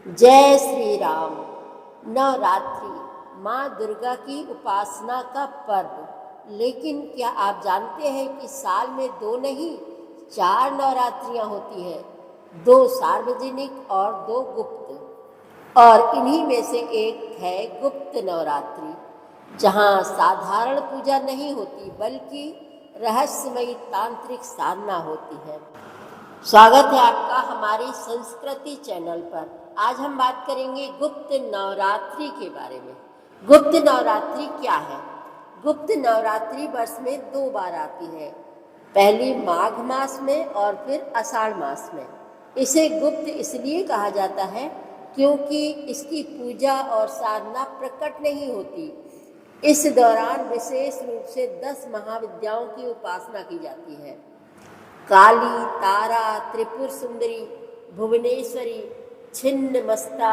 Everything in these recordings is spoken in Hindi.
जय श्री राम। नवरात्रि माँ दुर्गा की उपासना का पर्व। लेकिन क्या आप जानते हैं कि साल में 2 नहीं 4 नवरात्रियाँ होती हैं। 2 सार्वजनिक और 2 गुप्त। और इन्हीं में से एक है गुप्त नवरात्रि, जहाँ साधारण पूजा नहीं होती बल्कि रहस्यमयी तांत्रिक साधना होती है। स्वागत है आपका हमारी संस्कृति चैनल पर। आज हम बात करेंगे गुप्त नवरात्रि के बारे में। गुप्त नवरात्रि क्या है? गुप्त नवरात्रि वर्ष में 2 बार आती है, पहली माघ मास में और फिर आषाढ़ मास में। इसे गुप्त इसलिए कहा जाता है क्योंकि इसकी पूजा और साधना प्रकट नहीं होती। इस दौरान विशेष रूप से 10 महाविद्याओं की उपासना की जाती है। काली, तारा, त्रिपुर सुंदरी, भुवनेश्वरी, छिन्नमस्ता,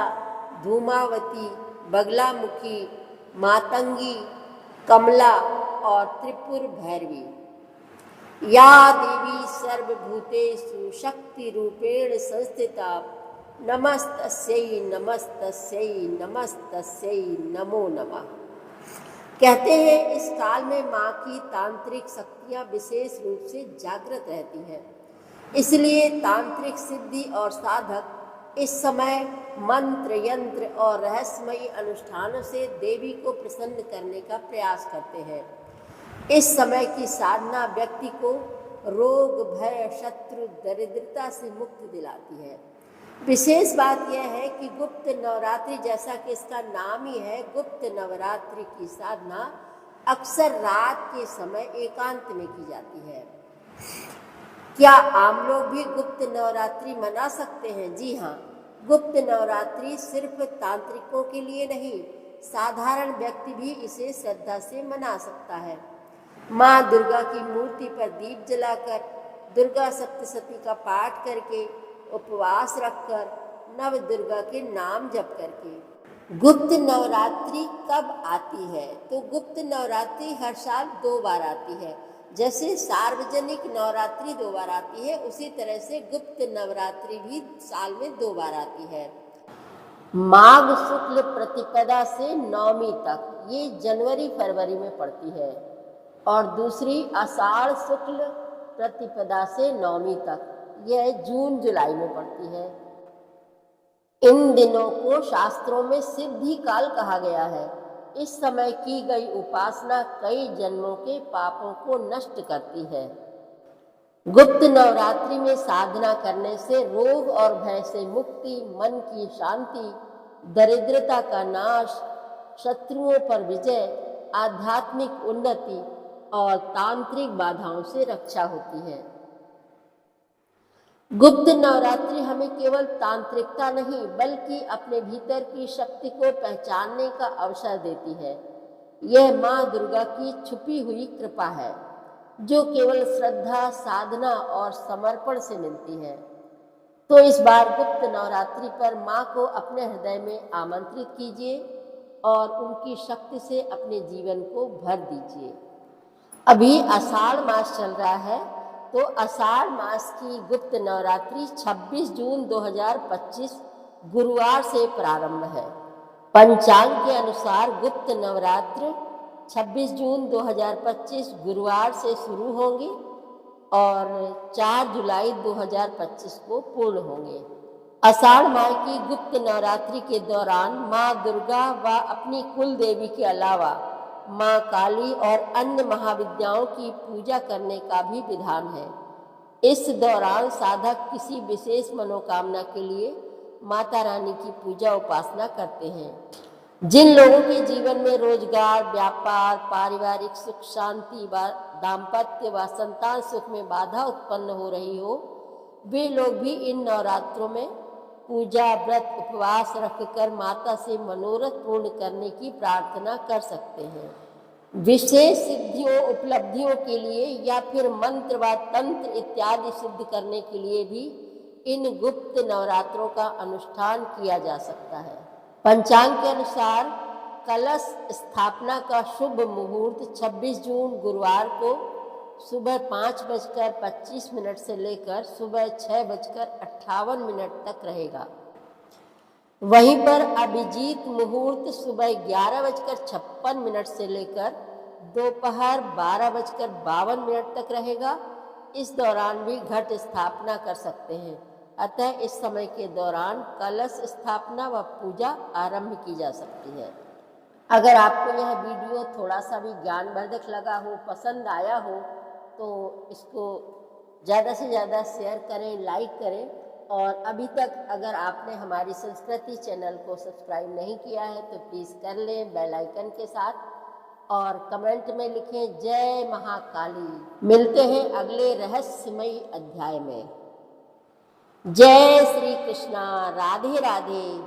धूमावती, बगलामुखी, मातंगी, कमला और त्रिपुर भैरवी। या देवी सर्वभूतेषु शक्ति रूपेण संस्थिता नमस्तस्यै नमस्तस्यै नमस्तस्यै नमो नमः। कहते हैं इस काल में माँ की तांत्रिक शक्तियाँ विशेष रूप से जागृत रहती हैं। इसलिए तांत्रिक सिद्धि और साधक इस समय मंत्र, यंत्र और रहस्यमयी अनुष्ठानों से देवी को प्रसन्न करने का प्रयास करते हैं। इस समय की साधना व्यक्ति को रोग, भय, शत्रु, दरिद्रता से मुक्ति दिलाती है। विशेष बात यह है कि गुप्त नवरात्रि, जैसा कि इसका नाम ही है, गुप्त नवरात्रि की साधना अक्सर रात के समय एकांत में की जाती है। क्या आम लोग भी गुप्त नवरात्रि मना सकते हैं? जी हाँ, गुप्त नवरात्रि सिर्फ तांत्रिकों के लिए नहीं, साधारण व्यक्ति भी इसे श्रद्धा से मना सकता है। माँ दुर्गा की मूर्ति पर दीप जलाकर, दुर्गा सप्तशती का पाठ करके, उपवास रखकर, नव दुर्गा के नाम जप करके। गुप्त नवरात्रि कब आती है? तो गुप्त नवरात्रि हर साल 2 बार आती है। जैसे सार्वजनिक नवरात्रि 2 बार आती है, उसी तरह से गुप्त नवरात्रि भी साल में 2 बार आती है। माघ शुक्ल प्रतिपदा से नवमी तक, ये जनवरी फरवरी में पड़ती है, और दूसरी आषाढ़ शुक्ल प्रतिपदा से नवमी तक, यह जून जुलाई में पड़ती है। इन दिनों को शास्त्रों में सिद्धि काल कहा गया है। इस समय की गई उपासना कई जन्मों के पापों को नष्ट करती है। गुप्त नवरात्रि में साधना करने से रोग और भय से मुक्ति, मन की शांति, दरिद्रता का नाश, शत्रुओं पर विजय, आध्यात्मिक उन्नति और तांत्रिक बाधाओं से रक्षा होती है। गुप्त नवरात्रि हमें केवल तांत्रिकता नहीं बल्कि अपने भीतर की शक्ति को पहचानने का अवसर देती है। यह माँ दुर्गा की छुपी हुई कृपा है जो केवल श्रद्धा, साधना और समर्पण से मिलती है। तो इस बार गुप्त नवरात्रि पर माँ को अपने हृदय में आमंत्रित कीजिए और उनकी शक्ति से अपने जीवन को भर दीजिए। अभी आषाढ़ मास चल रहा है, तो आषाढ़ मास की गुप्त नवरात्रि 26 जून 2025 गुरुवार से प्रारंभ है। पंचांग के अनुसार गुप्त नवरात्र 26 जून 2025 गुरुवार से शुरू होंगे और 4 जुलाई 2025 को पूर्ण होंगे। आषाढ़ माह की गुप्त नवरात्रि के दौरान माँ दुर्गा व अपनी कुल देवी के अलावा माँ काली और अन्य महाविद्याओं की पूजा करने का भी विधान है। इस दौरान साधक किसी विशेष मनोकामना के लिए माता रानी की पूजा उपासना करते हैं। जिन लोगों के जीवन में रोजगार, व्यापार, पारिवारिक सुख शांति व दाम्पत्य व संतान सुख में बाधा उत्पन्न हो रही हो, वे लोग भी इन नवरात्रों में पूजा, व्रत, उपवास रखकर माता से मनोरथ पूर्ण करने की प्रार्थना कर सकते हैं। विशेष सिद्धियों, उपलब्धियों के लिए या फिर मंत्र व तंत्र इत्यादि सिद्ध करने के लिए भी इन गुप्त नवरात्रों का अनुष्ठान किया जा सकता है। पंचांग के अनुसार कलश स्थापना का शुभ मुहूर्त 26 जून गुरुवार को सुबह 5:25 से लेकर सुबह 6:58 तक रहेगा। वहीं पर अभिजीत मुहूर्त सुबह 11:56 से लेकर दोपहर 12:52 तक रहेगा। इस दौरान भी घट स्थापना कर सकते हैं, अतः इस समय के दौरान कलश स्थापना व पूजा आरंभ की जा सकती है। अगर आपको यह वीडियो थोड़ा सा भी ज्ञानवर्धक लगा हो, पसंद आया हो, तो इसको ज़्यादा से ज़्यादा शेयर करें, लाइक करें। और अभी तक अगर आपने हमारी संस्कृति चैनल को सब्सक्राइब नहीं किया है तो प्लीज़ कर लें बेल आइकन के साथ, और कमेंट में लिखें जय महाकाली। मिलते हैं अगले रहस्यमयी अध्याय में। जय श्री कृष्णा, राधे राधे।